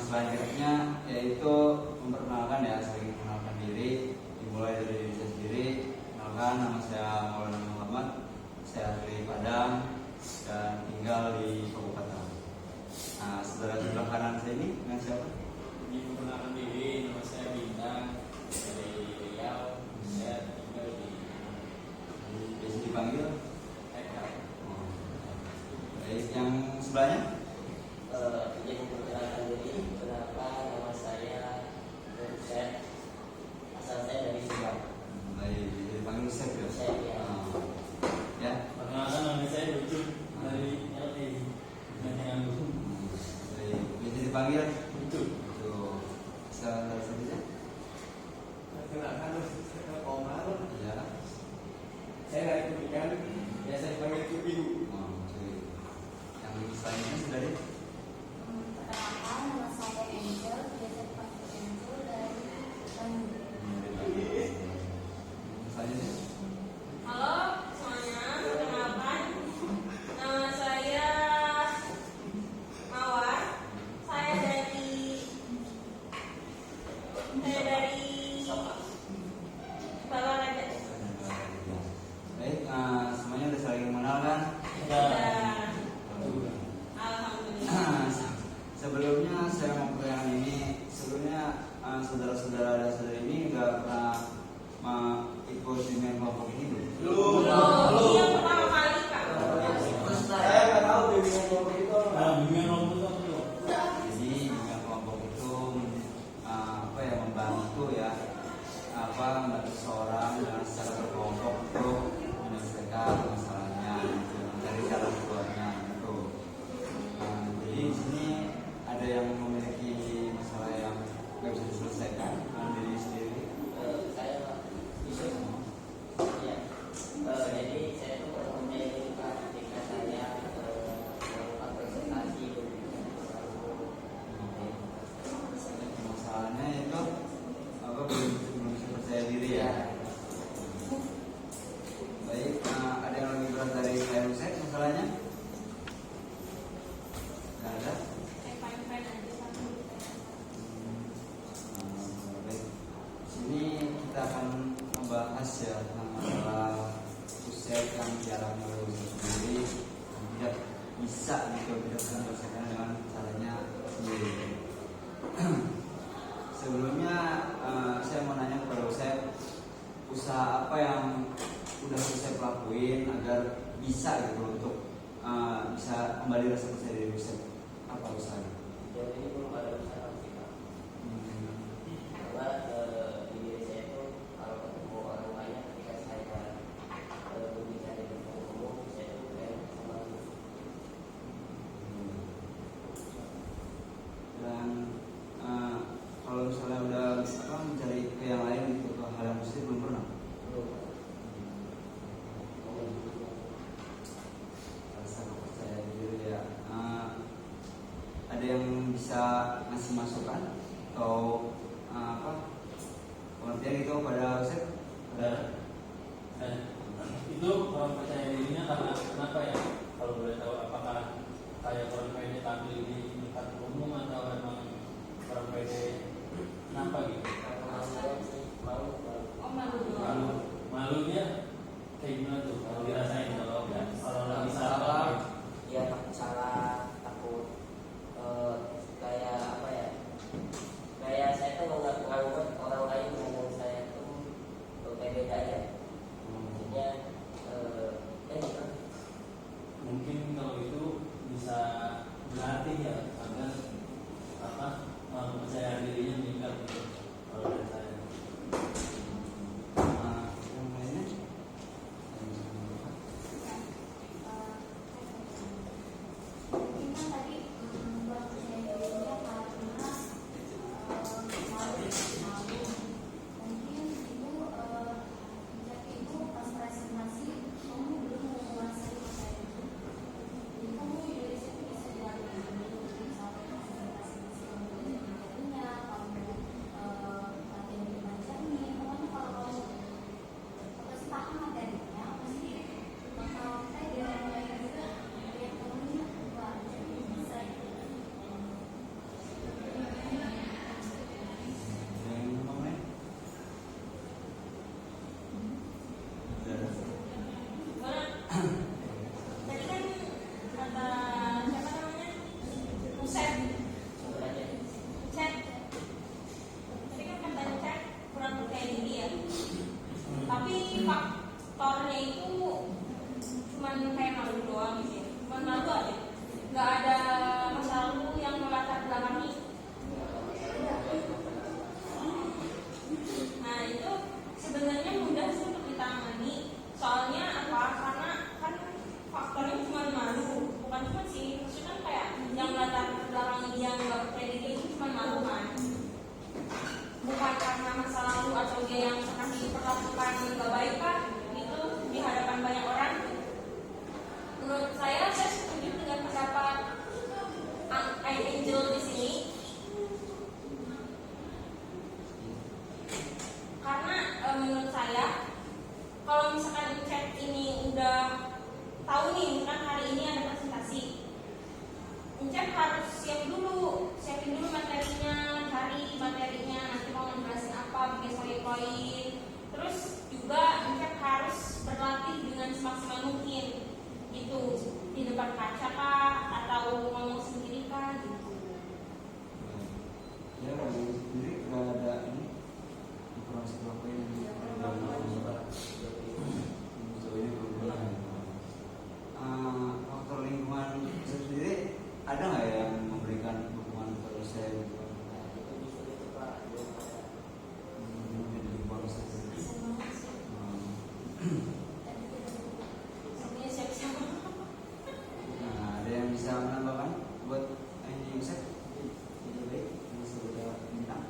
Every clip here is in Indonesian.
selanjutnya yaitu memperkenalkan ya, saling mengenalkan diri, dimulai dari diri saya sendiri. Kenalkan, nama saya Maulana Muhammad, saya asli Padang dan tinggal di Kabupaten. Nah, saudara sebelah kanan saya ini dengan siapa? Memperkenalkan diri, nama saya Bintang dari Riau. Saya tinggal di Biasa dipanggil Eka. Baik, yang sebelahnya? Izin memperkenalkan diri, kenapa nama saya Rusep, asal saya dari Subang. Baik, bisa dipanggil Rusep ya? Rusep, ya. Ya. Perkenalkan nama saya Lucu dari LA. Dengan Baik, bisa dipanggil Lucu. Tuh, salah saja. Perkenalkan saya Komar. Ya. Saya dari Kuningan, biasa dipanggil Cupiu. Oke. Yang selanjutnya sudah deh. Perkenalkan, nama saya Angel, biasa dipanggil Angel dari Bandung. Selanjutnya. Halo semuanya, perkenalkan nama saya Mawar. Saya dari Balaraja. Baik, semuanya udah saling mengenal kan? Dan alhamdulillah. Sebelumnya saya mau pertanyaan ini. Sebelumnya saudara-saudara dan saudari ini nggak pernah ikut dengan kelompok ini dulu? Ini yang pertama kali Kak. Saya nggak tahu bimbingan kelompok itu apa. Bimbingan kelompok itu apa tuh? Jadi dengan kelompok itu membantu ya, membantu seseorang dengan secara berkelompok untuk menyelesaikan masalahnya, gitu, mencari jalan keluarnya gitu. Jadi di sini ada yang memiliki masalah yang nggak bisa diselesaikan dengan diri sendiri. Saya Yusuf. Ya. Jadi saya itu mempunyai ketika saya melakukan presentasi Masalahnya itu belum bisa percaya diri ya. Baik, ada yang lebih berat dari saya Rusek masalahnya? Nggak ada. Fine aja sama. Baik, sini kita akan membahas ya tentang masalah Rusek yang dialami oleh Rusek sendiri dan tidak bisa tidak menyelesaikan dengan caranya sendiri. Sebelumnya saya mau nanya kepada Rusek, usaha apa yang udah Rusek lakuin agar bisa gitu untuk bisa kembali rasa percaya diri Rusek? Apa usahanya? Jauh ini belum ada usaha sih Pak. Karena di diri saya itu kalau ketemu orang banyak ketika saya berbicara di depan umum, saya itu kayak sama Dan kalau misalnya udah mencari ke yang lain gitu, ke hal yang positif belum pernah. Rasa percaya diri ya. Ada yang bisa ngasih masukan atau pengertian itu pada Rusek? Itu orang percaya dirinya karena kenapa ya? Kalau boleh tahu, apakah kayak orang pede tampil di tempat umum atau emang orang pede kenapa gitu? karena saya sih malu. Oh malu. Malunya kayak gimana tuh? Kalau dirasain kalau lagi Salah, salah. ya takut salah, takut kayak apa ya? Kayak saya tuh menganggap orang lain memandang saya tuh kayak beda aja. Maksudnya gitu. Mungkin kalau itu bisa berarti ya Ya bagi sendiri nggak ada ini informasi apa yang sejauh ini belum pernah. Faktor lingkungan sendiri ada nggak ya yang memberikan dukungan kepada saya gitu? Nah, itu justru itu Pak, belum ada. Mungkin di lingkungan saya sendiri. Bisa banget sih. Tadi kita semuanya siap-siap. Nah, ada yang bisa menambahkan buat ini Yusef? Itu baik, ini sudah bintang.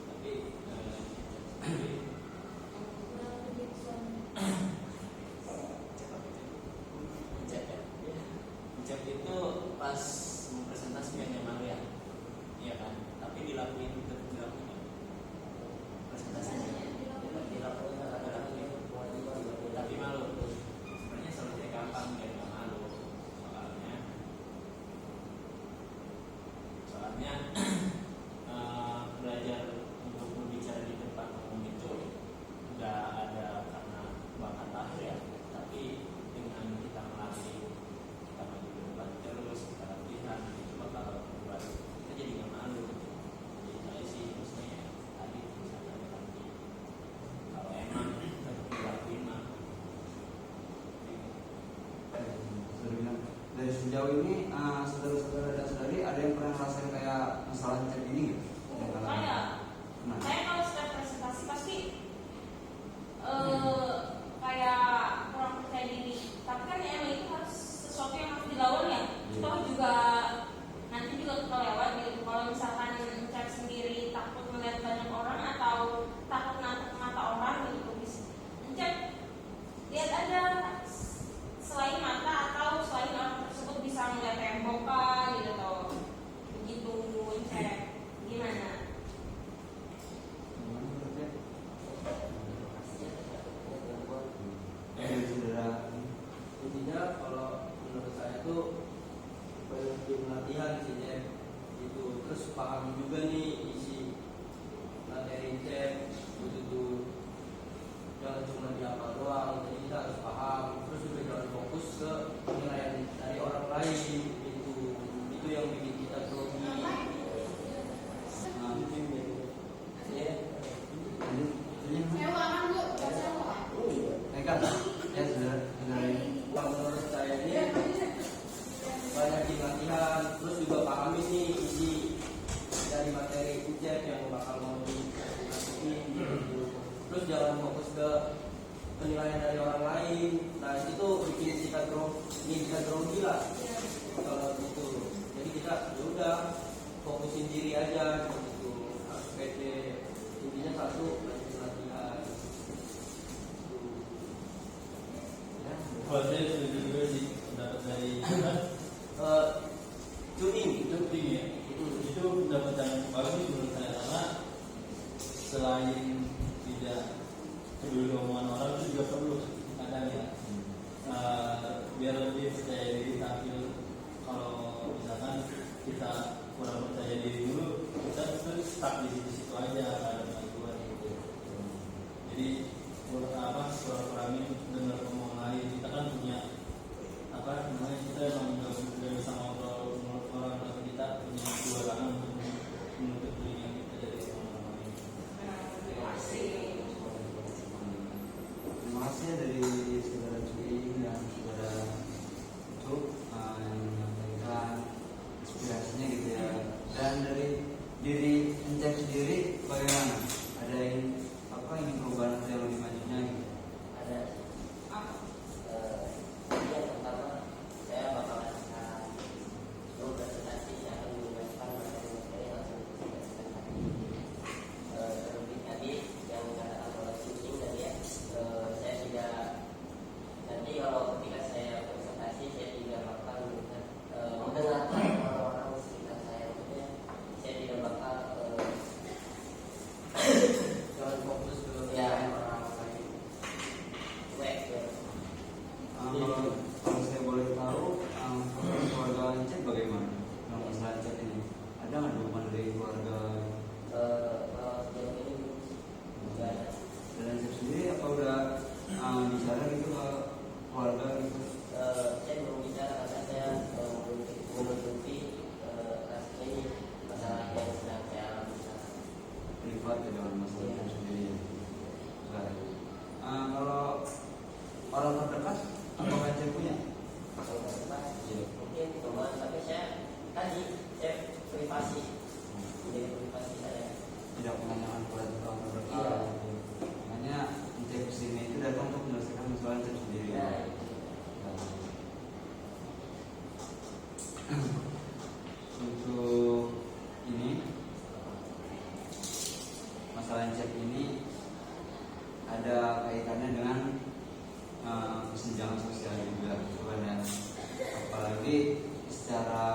Tapi Kurang lebih suami. Ucap itu pas presentasi hanya malu ya, iya kan? Tapi dilakuin itu tidak punya presentasinya. Dilakukan kadang-kadang itu kewajiban buat Tapi malu. Sebenarnya solusinya gampang ya, nggak malu. Soalnya belajar untuk berbicara di depan umum itu nggak ada karena bakat lahir ya, tapi dengan kita melatih, kita maju ke depan terus, kita latihan, itu bakal membuat kita jadi nggak malu. Jadi saya sih maksudnya tadi misalnya nanti kalau emang tetap dilakuin mah. Sudah bilang dari sejauh ini saudara-saudara dan saudari ada yang pernah ngerasain kayak masalah chat ini gitu? Nah, Saya kalau setiap presentasi pasti kayak kurang percaya diri. Tapi kan emang itu harus sesuatu yang harus dilawan ya. Toh juga nanti juga kelewat gitu. Kalau misalkan chat sendiri takut melihat banyak orang atau takut natap mata orang gitu, chat lihat aja selain mata atau selain orang tersebut bisa melihat tembok kah gitu toh. Begitu chat gimana? gimana menurut saya? gangguan. Dari saudara Intinya kalau menurut saya tuh penting latihan sih Cep. Itu terus paham juga nih isi materi Cep. Itu tuh jangan cuma dihafal doang, jadi kita harus paham. Terus juga jangan fokus ke penilaian dari orang lain. Itu yang bikin kita grogi. Ya, nekat ya saudara ini. Menurut saya ini banyak latihan, terus juga pahami nih isi dari materi ujian yang bakal mau dimasukin gitu. Terus jangan fokus ke penilaian dari orang lain. Nah itu bikin kita grogi lah kalau gitu. Jadi kita ya udah fokusin diri aja gitu. Harus pede. Intinya satu, lanjut latihan. Kalau saya setuju juga sih pendapat dari Tuning. ya. Itu pendapat yang bagus menurut saya karena selain tidak peduli omongan orang itu juga perlu kadang ya. Biar lebih percaya diri tampil. Kalau misalkan kita kurang percaya diri dulu, kita terus stuck di situ aja, nggak ada kemajuan gitu. Jadi kurang-kurangin dengar omongan lain. Kita kan punya kita emang nggak bisa ngobrol menurut orang, tapi kita punya dua tangan untuk menutup telinga kita dari omongan orang lain. Terima kasih dari saudara Cuy dan saudara Cuk yang menyampaikan inspirasinya gitu ya. Dan dari diri Encep sendiri bagaimana? Ada yang ingin perubahan yang lebih majunya gitu? ada. Yang pertama saya bakalan sebelum presentasi saya akan menggunakan materi-materi yang langsung dipresentasikan tadi. Terlebih tadi yang mengatakan kalau syuting tadi ya, saya tidak nanti kalau ketika saya presentasi saya tidak bakal mendengarkan orang-orang sekitar saya, maksudnya saya tidak bakal Jangan fokus ke ya orang lain. cuek ya. Kalau saya boleh tahu, keluarga Encep bagaimana? Kalau masalah Encep ini, ada nggak dukungan dari keluarga? Kalau sejauh ini enggak ada. Dan Encep sendiri apa udah bicara gitu ke keluarga gitu? Saya belum bicara karena saya menutupi ini masalah yang privasi, menjaga privasi saya. Tidak menanyakan kepada orang Iya. berkala. Makanya cek kesini itu datang untuk menyelesaikan masalah cek sendiri. Nah, Untuk ini masalah cek ini ada kaitannya dengan kesenjangan sosial juga sebenarnya, apalagi secara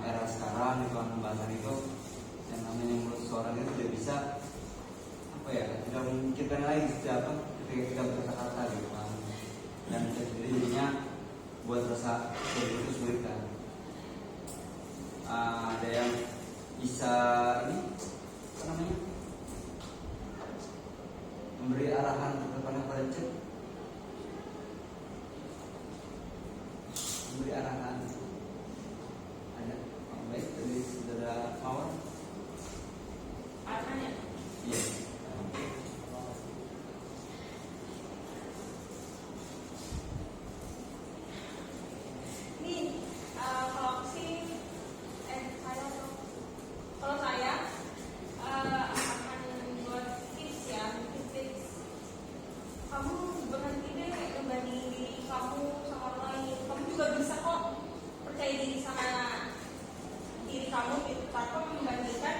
era sekarang itu pembahasan itu yang namanya mulut seorang itu tidak bisa tidak memikirkan lagi siapa ketika kita berkata-kata gitu kan, dan kita sendiri jadinya buat rasa itu sulit kan. Ada yang bisa ini apa namanya memberi arahan kepada cek, memberi arahan. Ada baik dari saudara Mawar. Arahnya Iya. ini kalau aku sih saya tuh kalau saya akan buat tips ya, tips kamu berhenti deh ngebandingin diri kamu sama orang lain. Kamu juga bisa kok percaya diri sama diri kamu gitu tanpa membandingkan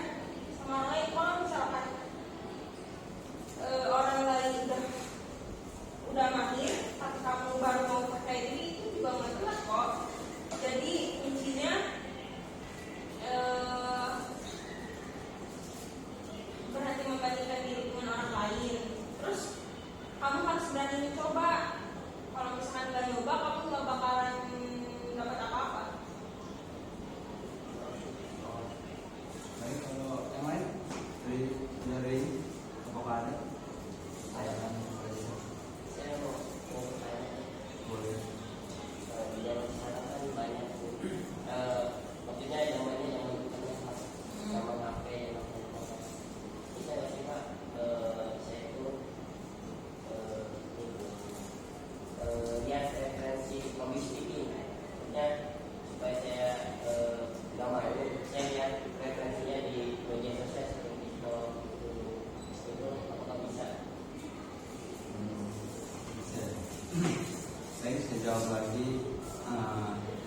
sama orang lain. Kalau misalkan orang lain udah mahir tapi kamu baru mau percaya diri, itu juga nggak jelas kok. Jadi kuncinya berhenti membandingkan diri dengan orang lain. Terus kamu harus berani mencoba. Kalau misalkan nggak nyoba, kamu nggak bakalan dapat apa-apa. Baik, kalau yang lain dari apakah ada? Saya akan bertanya. saya mau bertanya. Boleh. Di dalam sana kan banyak tuh, maksudnya zamannya zaman internet, sama HP, bisa nggak sih Pak? Saya itu lihat referensi public speaking, maksudnya supaya saya nggak malu, saya lihat referensinya di media sosial seperti itu apakah bisa? Bisa. Saya bisa jawab lagi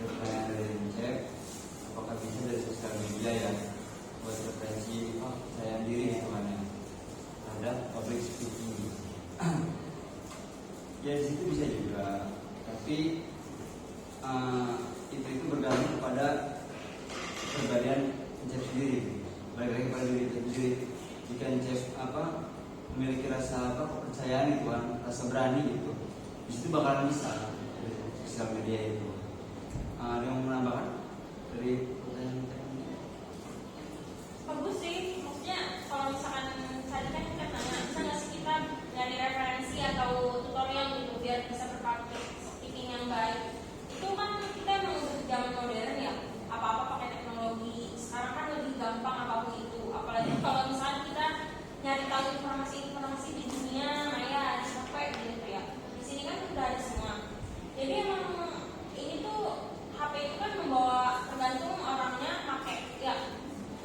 pertanyaan dari cek, apakah bisa dari sosial media ya buat referensi saya sendiri gitu kan ya terhadap public speaking. Ya di situ bisa juga, tapi itu bergantung kepada kepribadian cek sendiri. Balik lagi pada diri kita sendiri. Jika cek memiliki rasa kepercayaan itu kan, rasa berani gitu, di situ bakalan bisa dari sosial media itu. Ada yang mau menambahkan dari pertanyaan ini? Bagus sih, maksudnya kalau misalkan tadi kan kita nanya, bisa nggak sih kita dari referensi atau tutorial gitu biar bisa berpraktik speaking yang baik. Itu kan kita emang udah zaman modern ya, apa-apa pakai teknologi. Sekarang kan lebih gampang apapun itu. Apalagi kalau misalkan kita nyari tahu informasi di dunia maya, di HP gitu ya. Di sini kan udah ada semua. Jadi emang ini tuh HP itu kan membawa, tergantung orangnya pakai ya,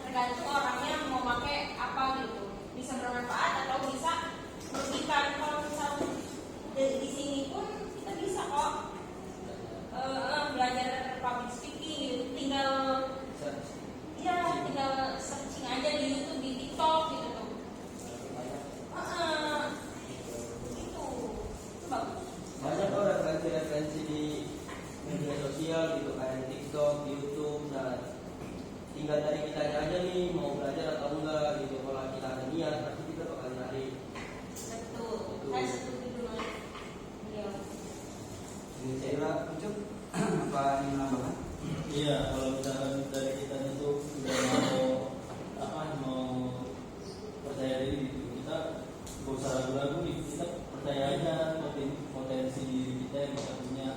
tergantung orangnya mau pakai apa gitu, bisa bermanfaat atau bisa merugikan. Kalau misal di sini pun kita bisa kok belajar public speaking gitu, tinggal searching aja di YouTube, di TikTok gitu tuh. Itu bagus. Banyak kok referensi di media sosial gitu, kayak TikTok, YouTube. Nah, tinggal dari kitanya aja nih mau belajar atau enggak gitu. Kalau kita ada niat, pasti kita bakal nyari. Betul. Saya setuju dengan dia. Ini saya kira cukup. Apa yang menambahkan? Iya, kalau misalkan dari kita itu udah mau percaya diri gitu, kita gak usah ragu-ragu nih, kita percaya aja potensi diri kita yang kita punya,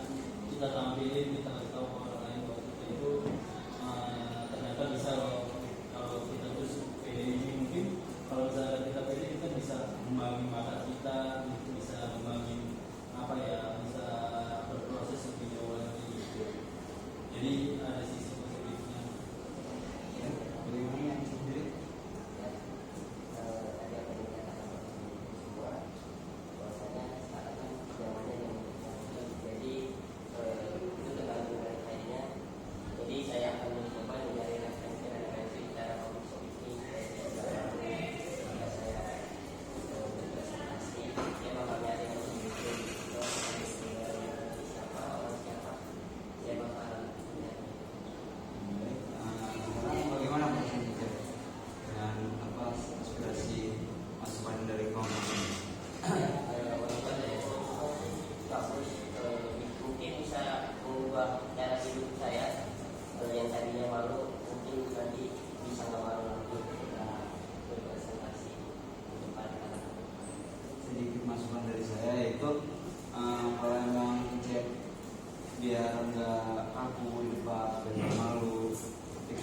kita tampilin, kita kasih tahu ke orang lain bahwa kita itu ternyata bisa loh.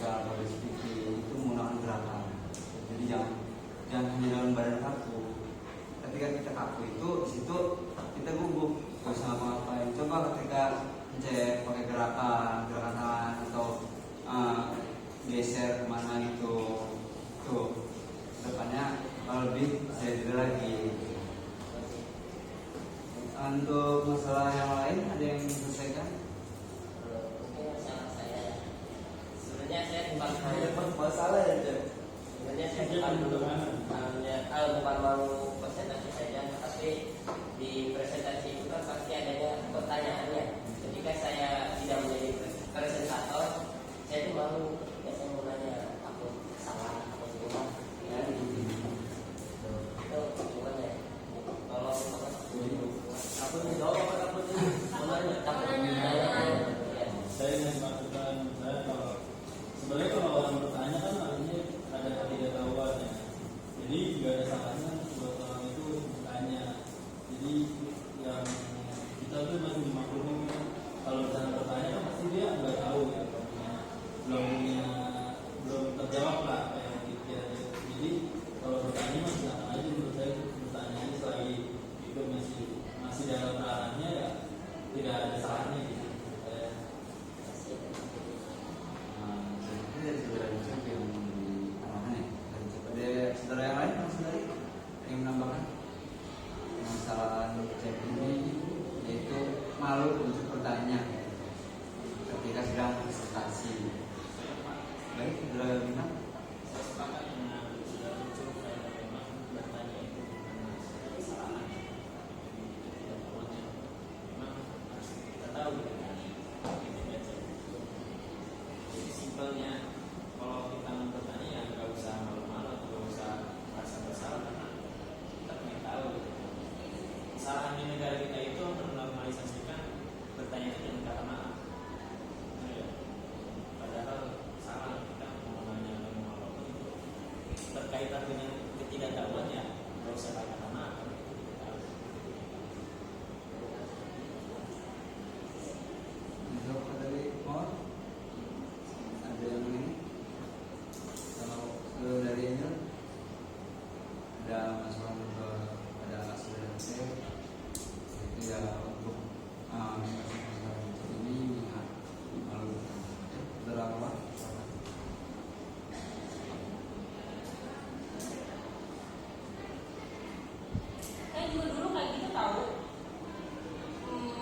Excel atau di speaking itu menggunakan gerakan. Jadi jangan hanya dalam badan kaku. Ketika kita kaku itu di situ kita gugup, nggak usah ngapa-ngapain. Coba ketika cek pakai gerakan tangan atau geser kemana gitu, tuh depannya lebih steady lagi. Untuk masalah yang lain ada yang diselesaikan? Mungkin masalah saya sebenarnya saya bukan masalah ya Cep. sebenarnya saya bukan mau presentasi saja, tapi di presentasi itu kan pasti adanya pertanyaannya. Ketika saya tidak menjadi presentator, saya itu malu. Biasanya mau nanya aku salah, aku salah, ya gitu. Itu gimana ya? Kalau Aku jawab apa takut ini? Mau nanya. takut Nanya. ya. Saya ingin masukan saya kalau sebenarnya kalau orang bertanya kan artinya ada ketidaktahuan ya. Jadi juga ada salahnya buat orang itu bertanya. Jadi yang kita tuh masih dimaklumi kan. Kalau misalnya bertanya kan pasti dia nggak tahu ya, belum terjawab lah apa yang dikira. Jadi kalau bertanya masih sama aja menurut saya bertanya ini selagi itu masih dalam ranahnya ya tidak ada salahnya gitu. Jadi dari saudara Yusuf yang diarahkan ya. Ada saudara yang lain yang saudari yang menambahkan masalah cek ini, yaitu malu untuk bertanya ketika sedang presentasi. Baik, saudara Bina. Saya sepakat dengan saudara Yusuf kalau memang bertanya itu bukan kesalahan. Memang harus kita tahu gitu kan. Jadi simpelnya kalau kita bertanya ya nggak usah malu-malu, nggak usah merasa bersalah karena kita pengen tahu gitu. Kesalahan di negara kita itu menormalisasikan bertanya itu dengan kata maaf. Nah, ya. Padahal salah kita mau nanya atau mau apa itu terkaitan dengan ketidaktahuan ya nggak usah pakai kata maaf. Untuk dari Mor, ada yang ini? Kalau dari Angel, ada masalah pada saudara saya, itu ya untuk masalah ini malu. Saudara apa? Saya juga dulu kayak gitu tahu.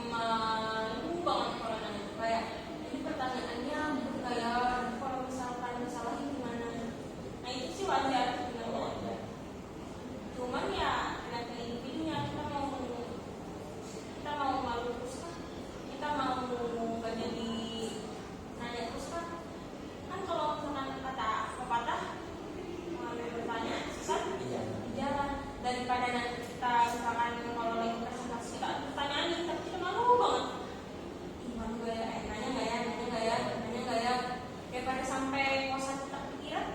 Malu banget kalau nanya kayak ini pertanyaannya bener nggak ya? Kalau misalkan disalahin gimana? Nah itu sih wajar sebenarnya. Cuman ya tergantung individunya, kita mau malu terus kan? Kita mau nggak jadi nanya terus kan? Kan kalau misalkan kata pepatah mau bertanya susah di jalan, daripada nanti kita misalkan kalau lagi presentasi kita ada pertanyaan nih tapi kita malu banget. Gimana gue ya? Nanya nggak ya? Daripada sampai kosan kita pikiran,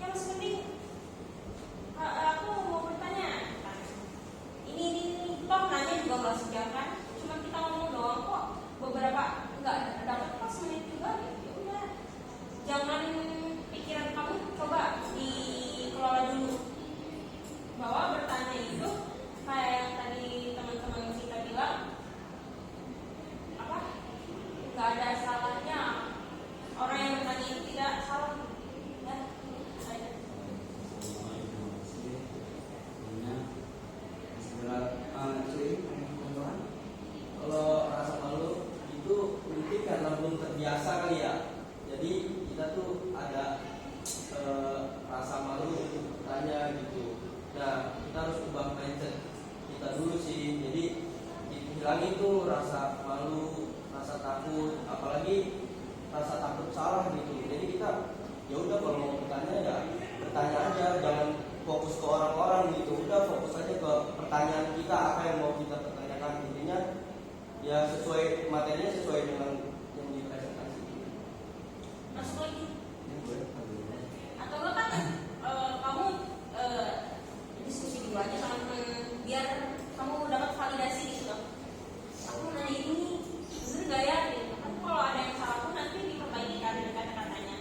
ya masih penting. Aku mau bertanya. Ini toh nanya juga nggak sejam kan? Cuma kita ngomong doang kok. Beberapa nggak dapat pas menit juga. Ya udah, jangan pikiran kamu coba dikelola dulu. Bahwa bertanya itu kayak yang tadi teman-teman kita bilang apa? Nggak ada salahnya. Orang yang bertanya itu tidak salah. Ya, saya. Kalau rasa malu itu mungkin karena belum terbiasa kali ya. Jadi kita tuh ada rasa malu untuk bertanya gitu. Nah kita harus ubah mindset kita dulu sih. Jadi hilangin tuh rasa malu, rasa takut, apalagi rasa takut salah gitu. Jadi kita ya udah kalau mau bertanya ya bertanya aja, jangan fokus ke orang-orang gitu. Udah fokus aja ke pertanyaan kita, apa yang mau kita pertanyakan. Intinya ya sesuai materinya, sesuai dengan yang dipresentasi. Masuk lagi. Atau enggak kan kamu diskusi dulu aja sama temen biar kamu dapat validasi gitu. Aku nanya ini bener gak ya? Gitu. Kan kalau ada yang salah pun nanti diperbaiki kan dari kata-katanya.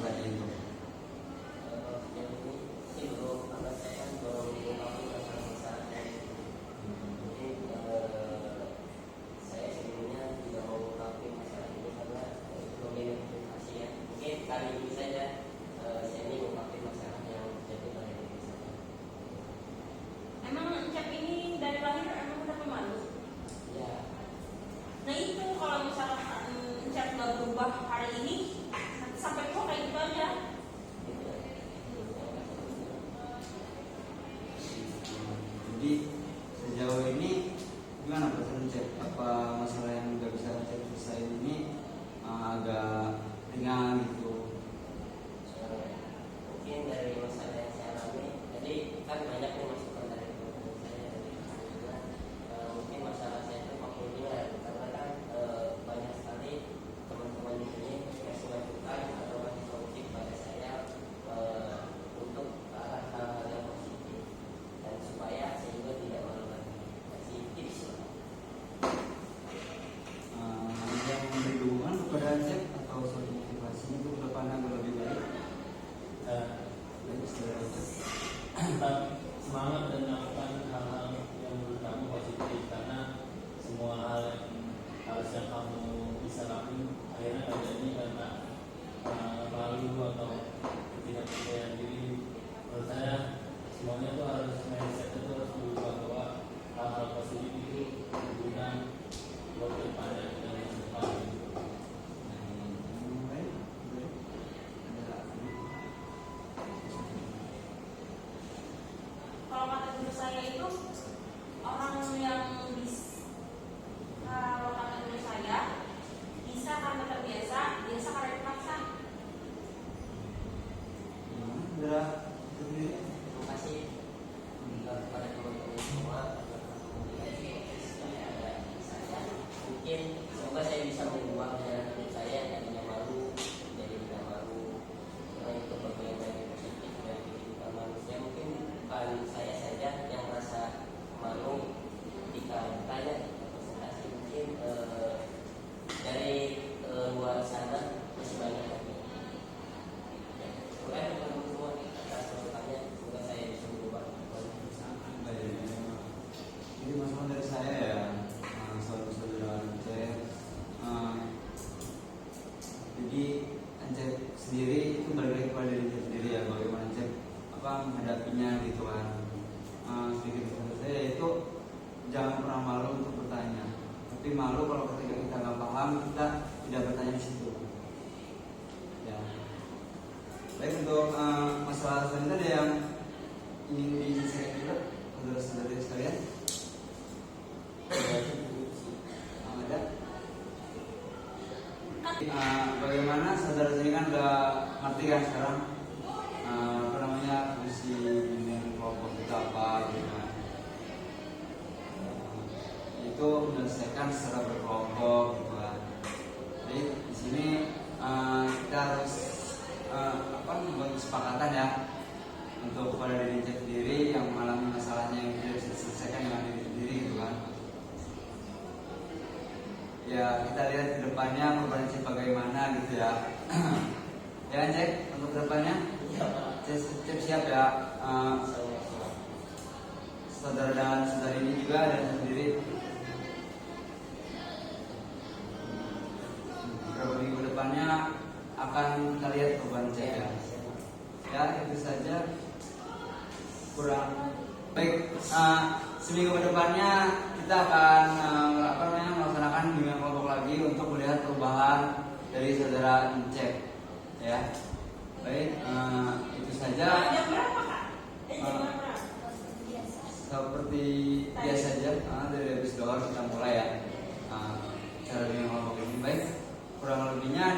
tadi itu? Yang ini sih belum, karena saya kan belum mengetahui masalah-masalahnya. Mungkin saya sebelumnya tidak mau mengetahui masalah ini karena belum identifikasi ya. Mungkin kali ini saja saya ini mengetahui masalah yang terjadi pada diri saya. Emang Encep ini dari lahir emang udah pemalu? Ya, Nah itu kalau misalkan Encep nggak berubah hari ini, nanti sampai tua kayak gitu aja. gitu. Jadi sejauh ini gimana Pak Encep? Apa masalah yang nggak bisa Encep selesai ini agak ringan gitu? Mungkin dari masalah yang saya alami, jadi kan banyak nih masukan dari teman-teman saya dari juga mungkin masalah saya itu fakultinya karena kan banyak sekali teman-teman di sini kasih masukan atau kasih solusi pada saya untuk ke arah hal-hal yang positif dan supaya saya juga tidak malu lagi kasih tips lah. Yang memberi dukungan kepada Encep atau suatu motivasinya itu ke depan agar lebih baik? Baik, saudara Encep. Tetap semangat dan melakukan hal-hal yang menurut kamu positif, karena semua hal yang harusnya kamu bisa lakukan akhirnya nggak jadi karena malu atau ketidakpercayaan diri. Menurut saya semuanya tuh harus mindset itu harus berubah bahwa hal-hal positif itu berguna buat depannya dan masa depan. Baik, baik. Ada Kalau kata guru saya itu orang yang bisa, kalau kata guru saya bisa karena terbiasa, biasa karena dipaksa. Ada Terima kasih kepada teman-teman semua atas komunikasi yang ada di saya. Mungkin semoga saya bisa mengubah jalan hidup saya yang tadinya malu jadi tidak malu. Karena itu bagian dari positif dari kehidupan manusia. Mungkin bukan saya saja yang merasa malu ketika ditanya presentasi. Mungkin dari luar sana masih banyak lagi. Terima kasih teman-teman semua atas masukannya. Semoga saya bisa berubah. baik. Jadi masukan dari saya ya, saudara-saudara Encep. Jadi Encep sendiri itu balik lagi kepada diri Encep sendiri ya, bagaimana Encep menghadapinya gitu kan. Sedikit pesan saya itu jangan pernah malu untuk bertanya. Tapi malu kalau ketika kita nggak paham kita tidak bertanya di situ. Ya. Baik, untuk masalah selanjutnya ada yang ingin saya juga saudara-saudari sekalian. Ada. Bagaimana saudara sini kan udah ngerti kan sekarang apa namanya fungsi bimbingan kelompok itu apa gitu kan. Itu menyelesaikan secara berkelompok gitu kan. Jadi di sini kita harus membuat kesepakatan ya untuk kepada diri sendiri yang mengalami masalahnya yang tidak bisa diselesaikan dengan diri sendiri gitu kan. Ya kita lihat ke depannya perubahan Cep bagaimana gitu ya. Ya kan Cep, untuk kedepannya Cep siap ya. Saudara dan saudari ini juga dan sendiri beberapa minggu depannya akan kita lihat perubahan Cep ya. Ya itu saja, kurang baik. Seminggu ke depannya kita akan melaksanakan bimbingan kelompok lagi untuk melihat perubahan dari saudara Encep ya. Baik, itu saja. Jam berapa Kak? Jam berapa? Seperti biasa saja, dari habis doa kita mulai ya cara bimbingan kelompok ini. Baik, kurang lebihnya